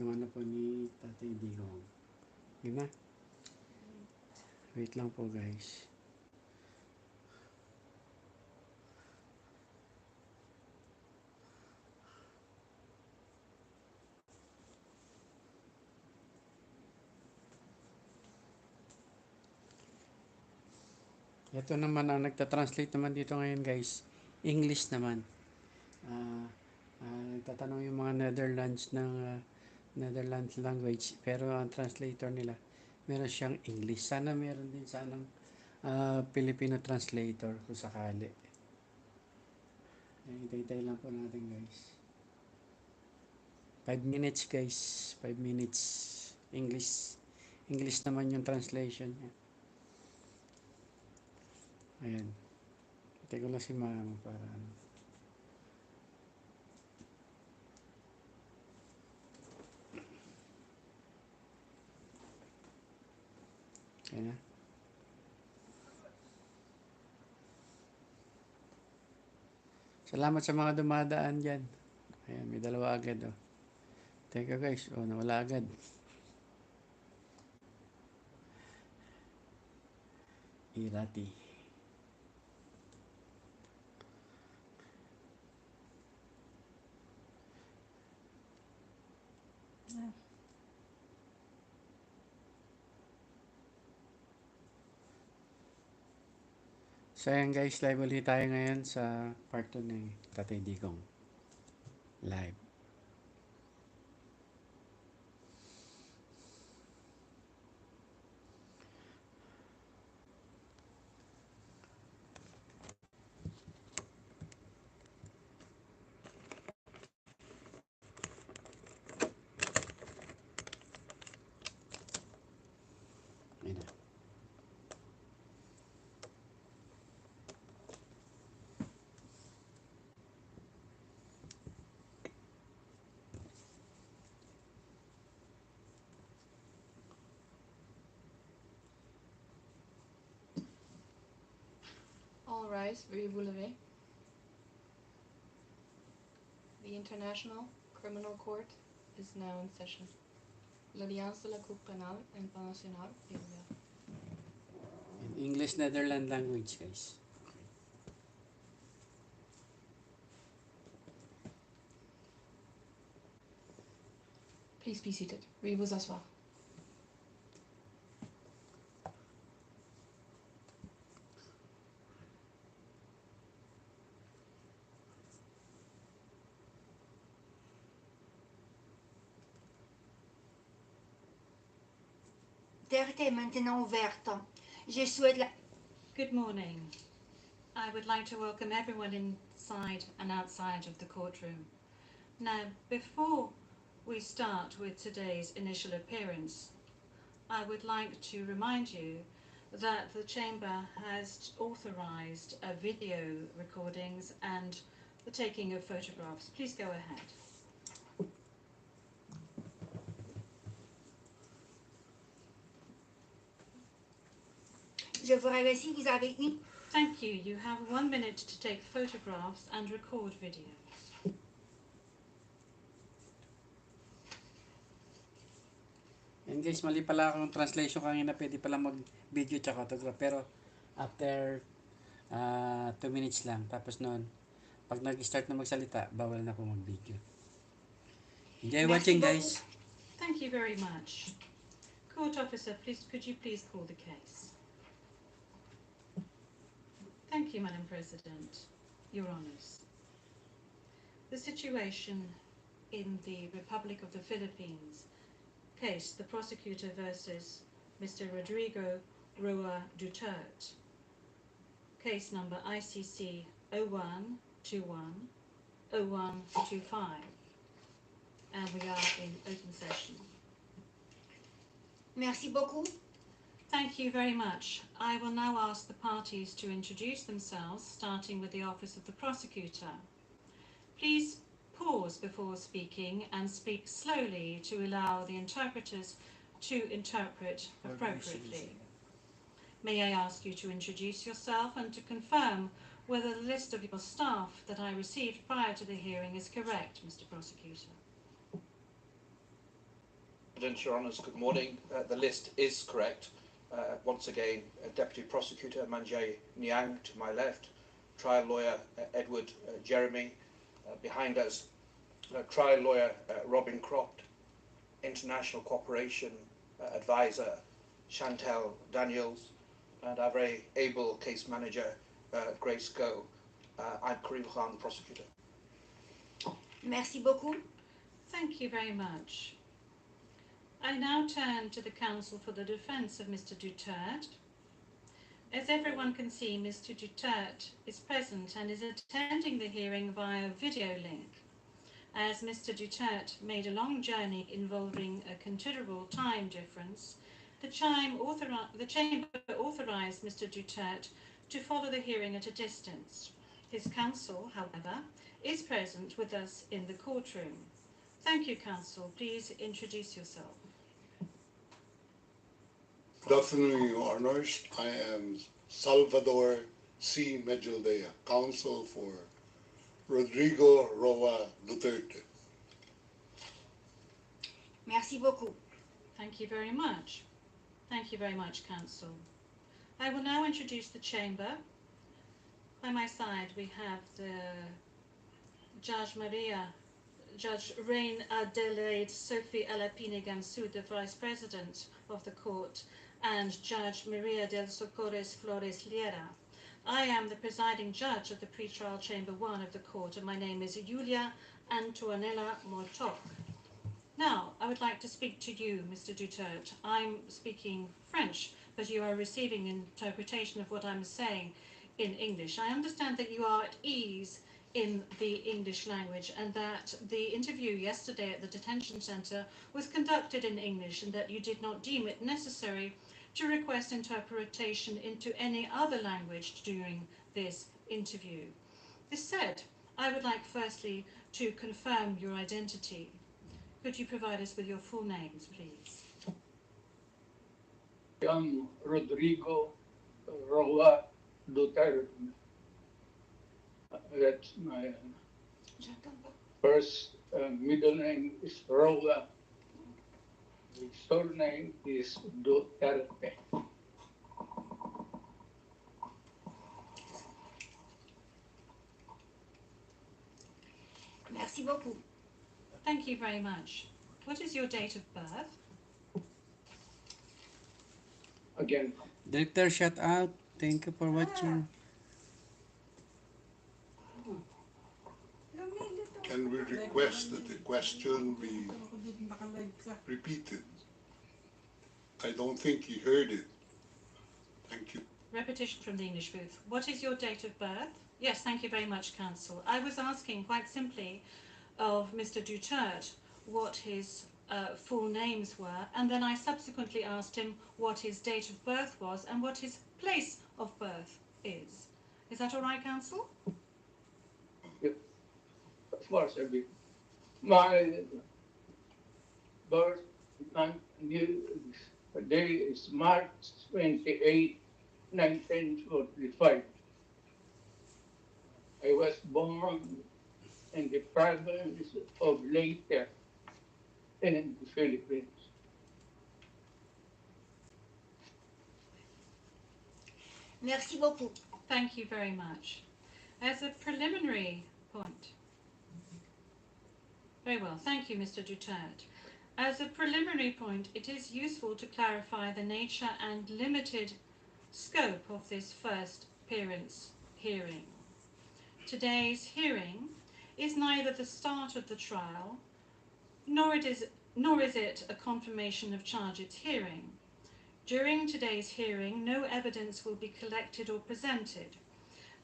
Yung ano po ni Tatay Digong. Yun na. Wait lang po guys. Ito naman ang nagta-translate naman dito ngayon guys. English naman. Ah, nagtatanong yung mga Netherlands language, pero ang translator nila meron siyang English. Sana meron din sanang Filipino translator kung sakali. Hintay-hintay lang po natin guys. 5 minutes guys. 5 minutes. English. English naman yung translation niya. Ayan. Hintay ko lang si mama para ano. Ayan na. Salamat sa mga dumadaan dyan. Ayan, may dalawa agad oh. Teka guys, oh nawala agad. Irati. So ayan guys, live ulit tayo ngayon sa part 2 ni Tatay Digong. Live. Ayan na. All rise, veuillez vous lever. The International Criminal Court is now in session. L'audience de la Cour pénale internationale est ouverte. English Netherlands language guys. Please be seated. Veuillez vous asseoir. Terre est maintenant ouverte. Je souhaite la... Good morning. I would like to welcome everyone inside and outside of the courtroom. Now, before we start with today's initial appearance, I would like to remind you that the Chamber has authorised video recordings and the taking of photographs. Please go ahead. Je vous remercie, vous avez une... Thank you. You have 1 minute to take photographs and record videos. And guys, mali pala akong translation kanina. Pwede pala mag-video tsaka autograph. Pero after 2 minutes lang. Tapos noon, pag nag-start na magsalita, bawal na po mag-video. Enjoy watching guys. Thank you very much. Court officer, please, could you please call the case? Thank you, Madam President. Your Honours. The situation in the Republic of the Philippines case, the prosecutor versus Mr. Rodrigo Roa Duterte. Case number ICC 0121-0125. And we are in open session. Merci beaucoup. Thank you very much. I will now ask the parties to introduce themselves, starting with the Office of the Prosecutor. Please pause before speaking and speak slowly to allow the interpreters to interpret appropriately. May I ask you to introduce yourself and to confirm whether the list of your staff that I received prior to the hearing is correct, Mr. Prosecutor? President, Your Honours, good morning. The list is correct. Once again, Deputy Prosecutor Manjay Niang to my left, Trial Lawyer Edward Jeremy behind us, Trial Lawyer Robin Croft, International Cooperation Advisor Chantel Daniels, and our very able case manager Grace Go. I'm Karim Khan, the prosecutor. Merci beaucoup. Thank you very much. I now turn to the counsel for the defence of Mr. Duterte. As everyone can see, Mr. Duterte is present and is attending the hearing via video link. As Mr. Duterte made a long journey involving a considerable time difference, the chamber authorised Mr. Duterte to follow the hearing at a distance. His counsel, however, is present with us in the courtroom. Thank you, counsel. Please introduce yourself. Good afternoon, Your Honours. I am Salvador C. Medjaldea, counsel for Rodrigo Roa Duterte. Merci beaucoup. Thank you very much. Thank you very much, counsel. I will now introduce the chamber. By my side, we have the Judge Rain Adelaide Sophie Alapine Gamsu, the Vice President of the Court, and Judge Maria del Socorres Flores Liera. I am the presiding judge of the pretrial chamber 1 of the court, and my name is Julia Antonella Mortok. Now, I would like to speak to you, Mr. Duterte. I'm speaking French, but you are receiving interpretation of what I'm saying in English. I understand that you are at ease in the English language and that the interview yesterday at the detention centre was conducted in English and that you did not deem it necessary to request interpretation into any other language during this interview. This said, I would like firstly to confirm your identity. Could you provide us with your full names, please? I am Rodrigo Roa Duterte. That's my first middle name is Roa. The surname is Duterte. Merci beaucoup. Thank you very much. What is your date of birth? Again, Director, shout out. Thank you for watching. Can we request that the question be repeated? I don't think he heard it. Thank you. Repetition from the English booth. What is your date of birth? Yes, thank you very much, counsel. I was asking quite simply of Mr. Duterte what his full names were, and then I subsequently asked him what his date of birth was and what his place of birth is. Is that all right, counsel? of course, my birth day is March 28, 1945. I was born in the province of Leyte in the Philippines. Merci beaucoup. Thank you very much. As a preliminary point. Very well. Thank you, Mr. Duterte. As a preliminary point, it is useful to clarify the nature and limited scope of this first appearance hearing. Today's hearing is neither the start of the trial, nor is it a confirmation of charges hearing. During today's hearing, no evidence will be collected or presented,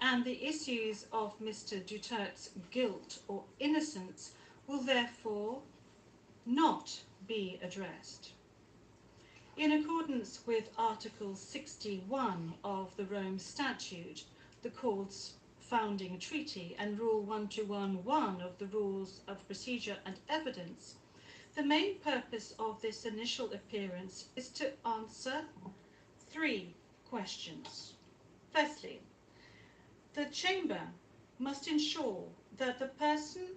and the issues of Mr. Duterte's guilt or innocence will therefore not be addressed. In accordance with Article 61 of the Rome Statute, the Court's founding treaty, and Rule 1211 of the Rules of Procedure and Evidence, the main purpose of this initial appearance is to answer 3 questions. Firstly, the Chamber must ensure that the person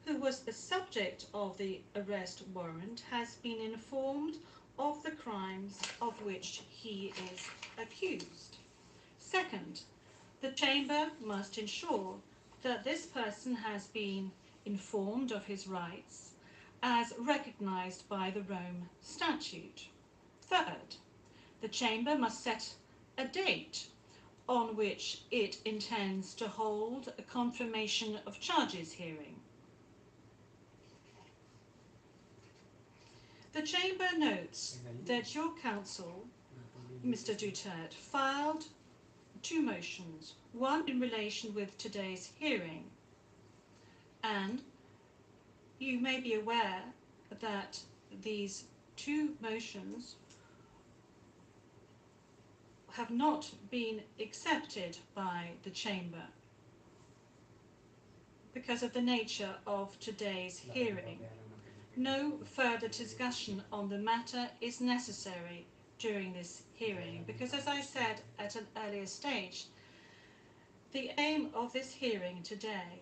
who was the subject of the arrest warrant, has been informed of the crimes of which he is accused. Second, the Chamber must ensure that this person has been informed of his rights as recognised by the Rome Statute. Third, the Chamber must set a date on which it intends to hold a confirmation of charges hearing. The Chamber notes that your counsel, Mr. Duterte, filed two motions, one in relation with today's hearing, and you may be aware that these two motions have not been accepted by the Chamber because of the nature of today's hearing. No further discussion on the matter is necessary during this hearing because, as I said at an earlier stage, the aim of this hearing today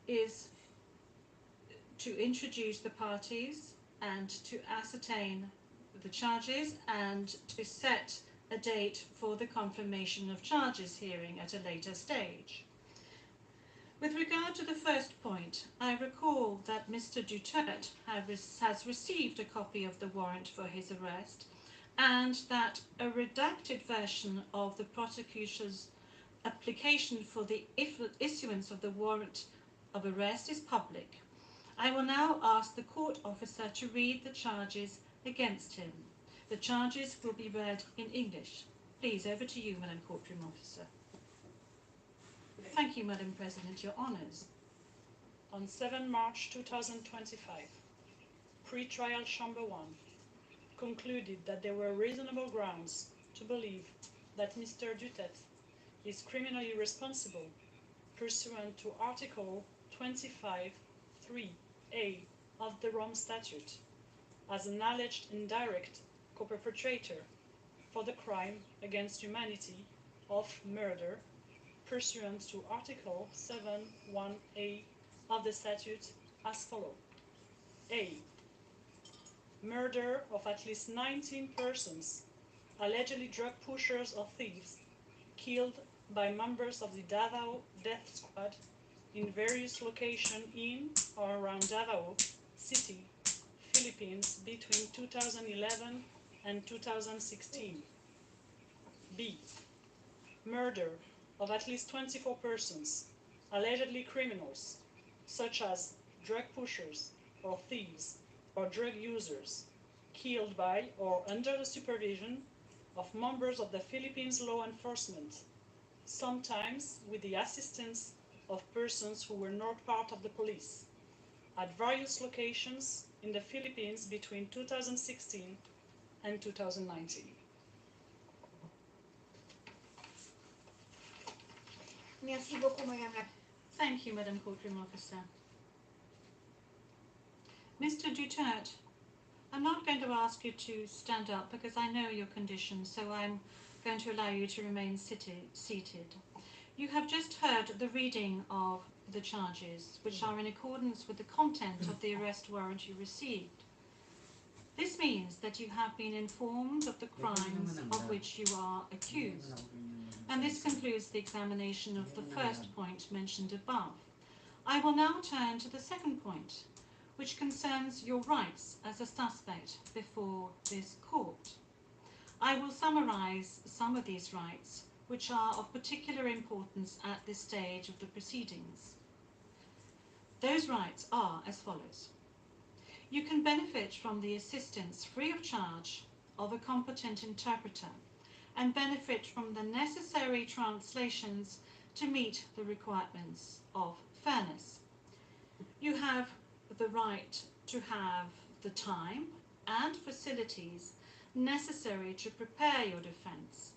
is to introduce the parties and to ascertain the charges and to set a date for the confirmation of charges hearing at a later stage. With regard to the first point, I recall that Mr. Duterte has received a copy of the warrant for his arrest and that a redacted version of the prosecutor's application for the issuance of the warrant of arrest is public. I will now ask the court officer to read the charges against him. The charges will be read in English. Please, over to you, Madam Courtroom Officer. Thank you, Madam President. Your honours. On 7 March 2025, Pre-Trial Chamber 1 concluded that there were reasonable grounds to believe that Mr. Duterte is criminally responsible pursuant to Article 25(3)(a) of the Rome Statute as an alleged indirect co-perpetrator for the crime against humanity of murder pursuant to Article 7(1)(a) of the statute as follows. A. Murder of at least 19 persons, allegedly drug pushers or thieves, killed by members of the Davao Death Squad in various locations in or around Davao City, Philippines between 2011 and 2016. B. Murder of at least 24 persons, allegedly criminals, such as drug pushers or thieves or drug users, killed by or under the supervision of members of the Philippines law enforcement, sometimes with the assistance of persons who were not part of the police, at various locations in the Philippines between 2016 and 2019. Merci beaucoup, Madame la... Thank you, Madam Courtroom Officer. Mr. Duterte, I'm not going to ask you to stand up because I know your condition, so I'm going to allow you to remain seated. You have just heard the reading of the charges, which are in accordance with the content of the arrest warrant you received. This means that you have been informed of the crimes of which you are accused. And this concludes the examination of the first point mentioned above. I will now turn to the second point, which concerns your rights as a suspect before this court. I will summarise some of these rights, which are of particular importance at this stage of the proceedings. Those rights are as follows. You can benefit from the assistance free of charge of a competent interpreter and benefit from the necessary translations to meet the requirements of fairness. You have the right to have the time and facilities necessary to prepare your defence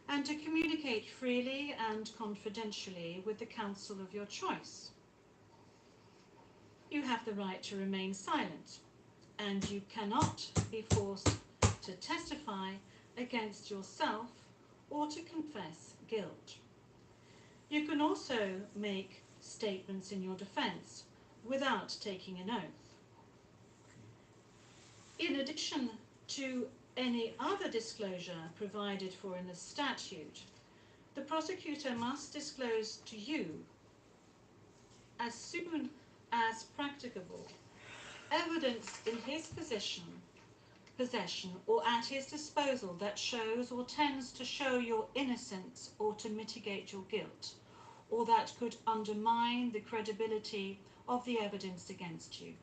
and to communicate freely and confidentially with the counsel of your choice. You have the right to remain silent, and you cannot be forced to testify against yourself or to confess guilt. You can also make statements in your defence without taking an oath. In addition to any other disclosure provided for in the statute, the prosecutor must disclose to you, as soon as practicable, evidence in his possession or at his disposal that shows or tends to show your innocence or to mitigate your guilt, or that could undermine the credibility of the evidence against you.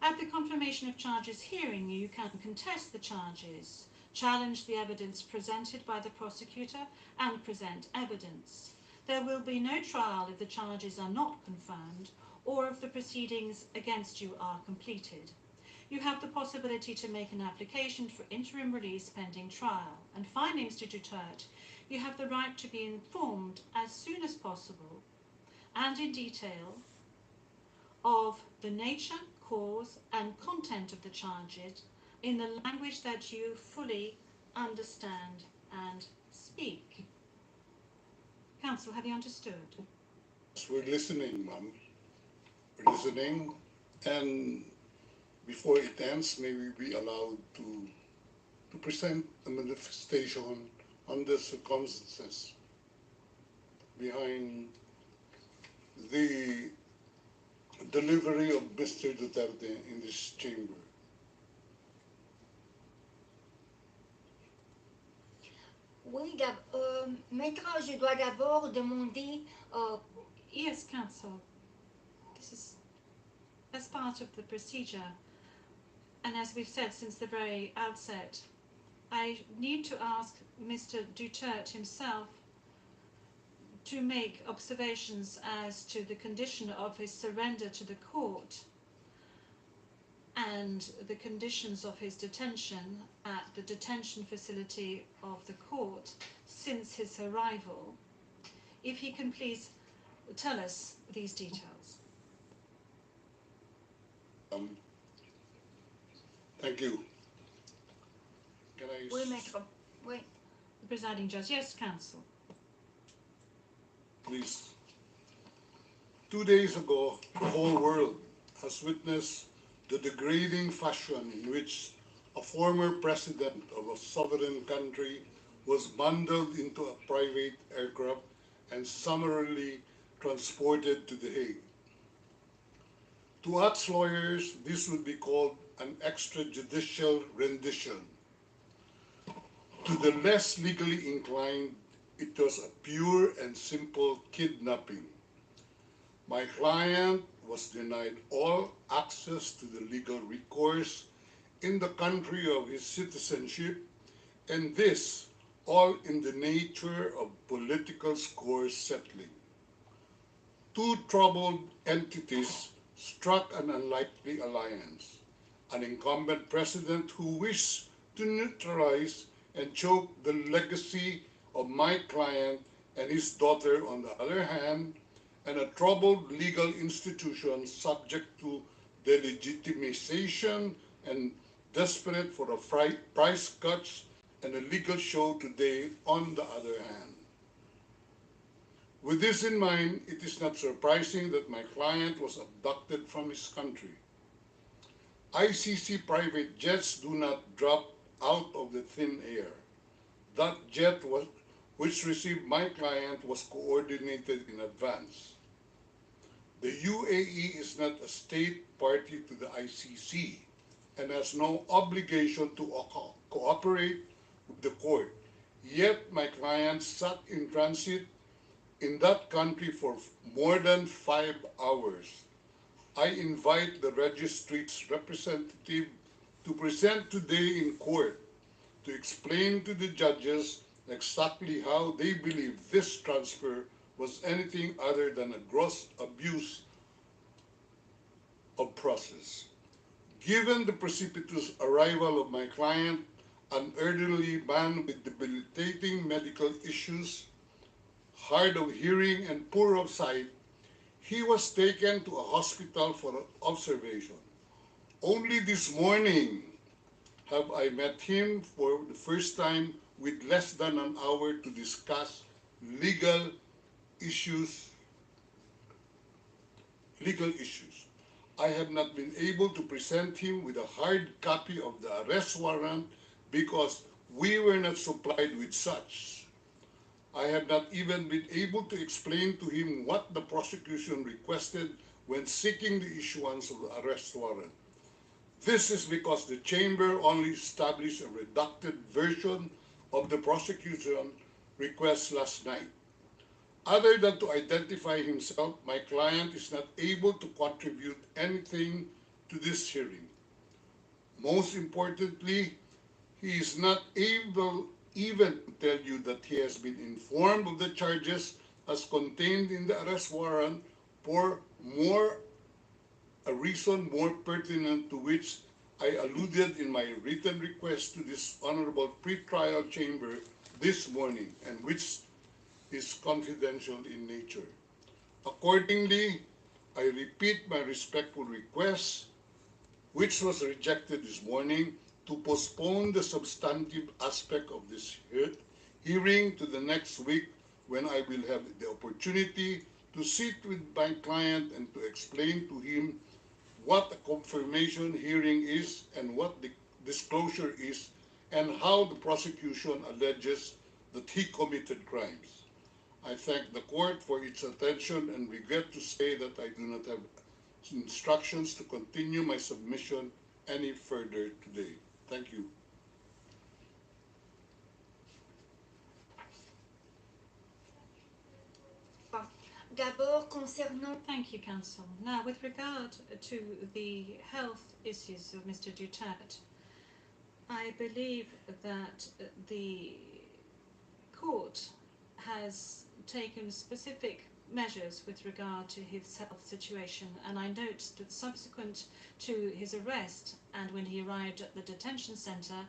At the confirmation of charges hearing, you can contest the charges, challenge the evidence presented by the prosecutor, and present evidence. There will be no trial if the charges are not confirmed or if the proceedings against you are completed. You have the possibility to make an application for interim release pending trial. And finally, Mr. Duterte, you have the right to be informed as soon as possible and in detail of the nature, cause and content of the charges in the language that you fully understand and speak. Counsel, have you understood? We're listening, ma'am. We're listening, and before it ends, may we be allowed to present a manifestation on the circumstances behind the delivery of Mr. Duterte in this chamber. Oui, maître, je dois d'abord demander Yes, counsel. This is as part of the procedure, and as we've said since the very outset, I need to ask Mr. Duterte himself to make observations as to the condition of his surrender to the court and the conditions of his detention at the detention facility of the court since his arrival. If he can please tell us these details. Thank you. Can I... Oui, maître. Oui. The presiding judge. Yes, counsel. Please. 2 days ago, the whole world has witnessed the degrading fashion in which a former president of a sovereign country was bundled into a private aircraft and summarily transported to The Hague. To us lawyers, this would be called an extrajudicial rendition. To the less legally inclined, it was a pure and simple kidnapping. My client was denied all access to the legal recourse in the country of his citizenship, and this all in the nature of political score settling. Two troubled entities struck an unlikely alliance, an incumbent president who wished to neutralize and choke the legacy of my client and his daughter on the other hand, and a troubled legal institution subject to delegitimization and desperate for a price cuts and a legal show today on the other hand. With this in mind, it is not surprising that my client was abducted from his country. ICC private jets do not drop out of the thin air. That jet which received my client was coordinated in advance. The UAE is not a state party to the ICC and has no obligation to cooperate with the court. Yet my client sat in transit in that country for more than 5 hours. I invite the registry's representative to present today in court to explain to the judges exactly how they believe this transfer was anything other than a gross abuse of process. Given the precipitous arrival of my client, an elderly man with debilitating medical issues, hard of hearing and poor of sight, he was taken to a hospital for observation. Only this morning have I met him for the first time with less than an hour to discuss legal issues. I have not been able to present him with a hard copy of the arrest warrant because we were not supplied with such. I have not even been able to explain to him what the prosecution requested when seeking the issuance of the arrest warrant. This is because the chamber only established a redacted version of the prosecution request last night. Other than to identify himself, my client is not able to contribute anything to this hearing. Most importantly, he is not able even to tell you that he has been informed of the charges as contained in the arrest warrant for a reason more pertinent to which I alluded in my written request to this honorable pretrial chamber this morning, and which is confidential in nature. Accordingly, I repeat my respectful request, which was rejected this morning, to postpone the substantive aspect of this hearing to the next week, when I will have the opportunity to sit with my client and to explain to him what a confirmation hearing is and what the disclosure is, and how the prosecution alleges that he committed crimes. I thank the court for its attention and regret to say that I do not have instructions to continue my submission any further today. Thank you. D'abord, concernant Thank you, Counsel. Now, with regard to the health issues of Mr. Duterte, I believe that the court has taken specific measures with regard to his health situation, and I note that subsequent to his arrest and when he arrived at the detention center,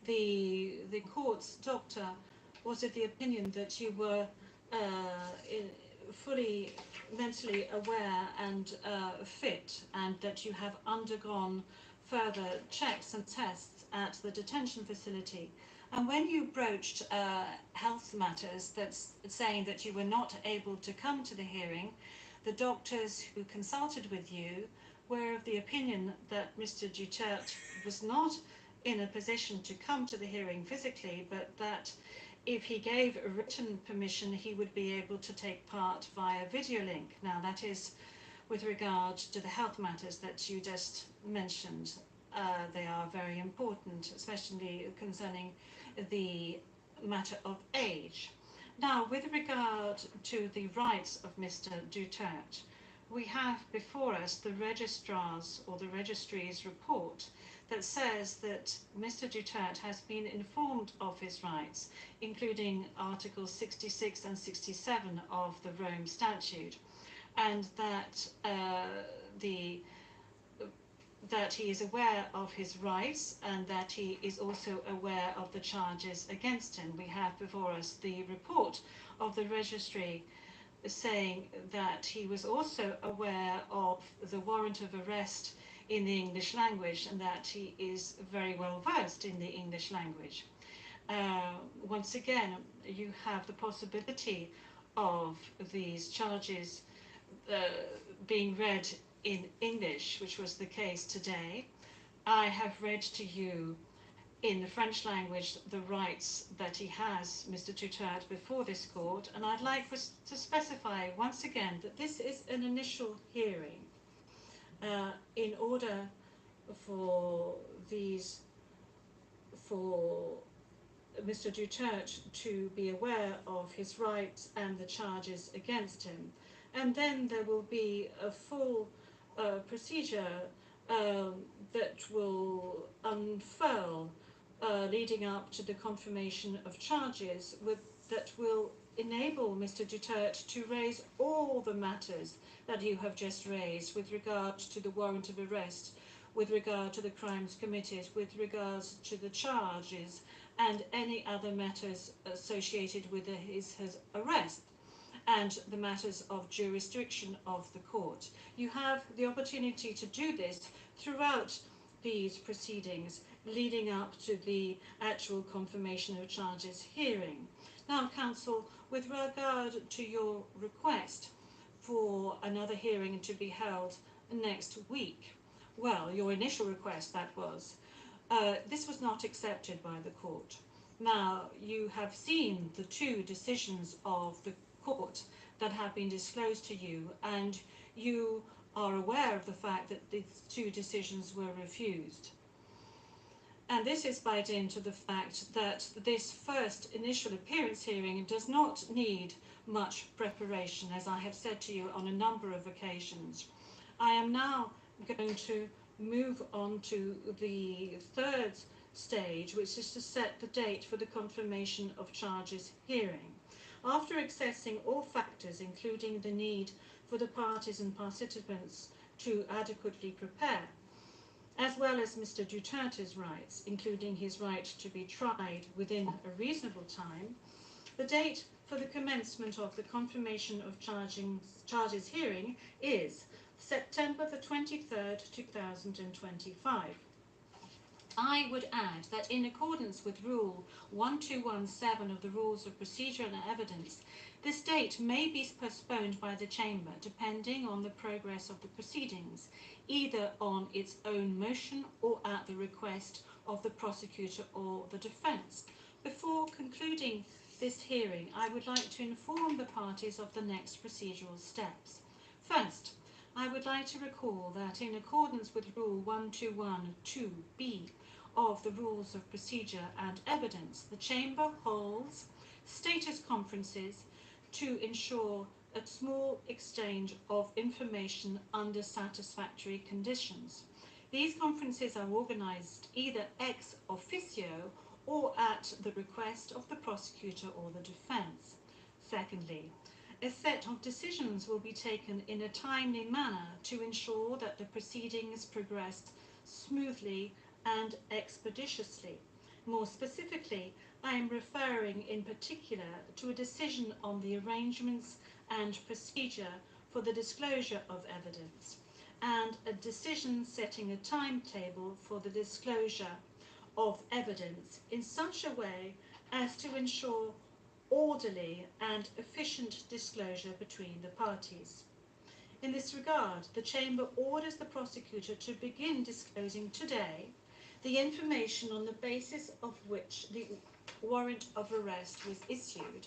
the court's doctor was of the opinion that you were fully mentally aware and fit, and that you have undergone further checks and tests at the detention facility. And when you broached health matters, that's saying that you were not able to come to the hearing, the doctors who consulted with you were of the opinion that Mr. Duterte was not in a position to come to the hearing physically, but that if he gave a written permission, he would be able to take part via video link. Now, that is with regard to the health matters that you just mentioned. They are very important, especially concerning the matter of age. Now, with regard to the rights of Mr. Duterte, we have before us the registrar's or the registry's report that says that Mr. Duterte has been informed of his rights, including Articles 66 and 67 of the Rome Statute, and that that he is aware of his rights and that he is also aware of the charges against him. We have before us the report of the registry saying that he was also aware of the warrant of arrest in the English language and that he is very well versed in the English language. Once again, you have the possibility of these charges being read in English, which was the case today. I have read to you in the French language the rights that he has, Mr. Duterte, before this court, and I'd like to specify once again that this is an initial hearing in order for Mr. Duterte to be aware of his rights and the charges against him. And then there will be a full procedure that will unfurl leading up to the confirmation of charges that will enable Mr. Duterte to raise all the matters that you have just raised with regard to the warrant of arrest, with regard to the crimes committed, with regards to the charges and any other matters associated with his arrest, and the matters of jurisdiction of the court. You have the opportunity to do this throughout these proceedings leading up to the actual confirmation of charges hearing. Now, counsel, with regard to your request for another hearing to be held next week. Well, your initial request, that was. This was not accepted by the court. Now, you have seen the two decisions of the court that have been disclosed to you, and you are aware of the fact that these two decisions were refused. And this is by dint of the fact that this first initial appearance hearing does not need much preparation, as I have said to you on a number of occasions. I am now going to move on to the third stage, which is to set the date for the confirmation of charges hearing. After assessing all factors, including the need for the parties and participants to adequately prepare, as well as Mr. Duterte's rights, including his right to be tried within a reasonable time, the date for the commencement of the confirmation of charges hearing is September the 23rd, 2025. I would add that in accordance with Rule 1217 of the Rules of Procedure and Evidence, this date may be postponed by the Chamber depending on the progress of the proceedings, either on its own motion or at the request of the prosecutor or the defence. Before concluding this hearing, I would like to inform the parties of the next procedural steps. First, I would like to recall that in accordance with Rule 1212B of the Rules of Procedure and Evidence, the Chamber holds status conferences to ensure a small exchange of information under satisfactory conditions. These conferences are organised either ex officio or at the request of the prosecutor or the defence. Secondly, a set of decisions will be taken in a timely manner to ensure that the proceedings progress smoothly and expeditiously. More specifically, I am referring in particular to a decision on the arrangements and procedure for the disclosure of evidence, and a decision setting a timetable for the disclosure of evidence in such a way as to ensure orderly and efficient disclosure between the parties. In this regard, the Chamber orders the prosecutor to begin disclosing today the information on the basis of which the warrant of arrest was issued,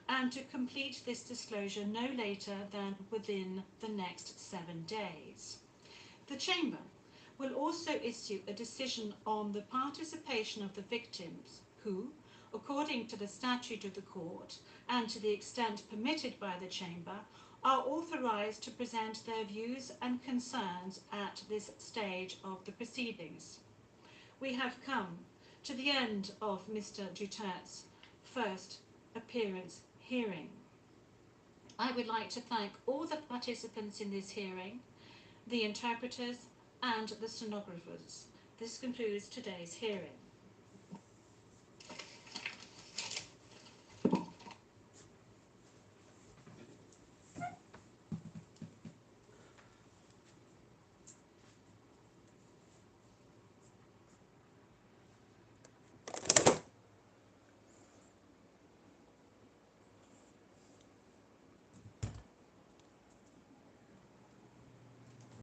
and to complete this disclosure no later than within the next 7 days. The Chamber will also issue a decision on the participation of the victims who, according to the statute of the court and to the extent permitted by the Chamber, are authorised to present their views and concerns at this stage of the proceedings. We have come to the end of Mr. Duterte's first appearance hearing. I would like to thank all the participants in this hearing, the interpreters and the stenographers. This concludes today's hearing.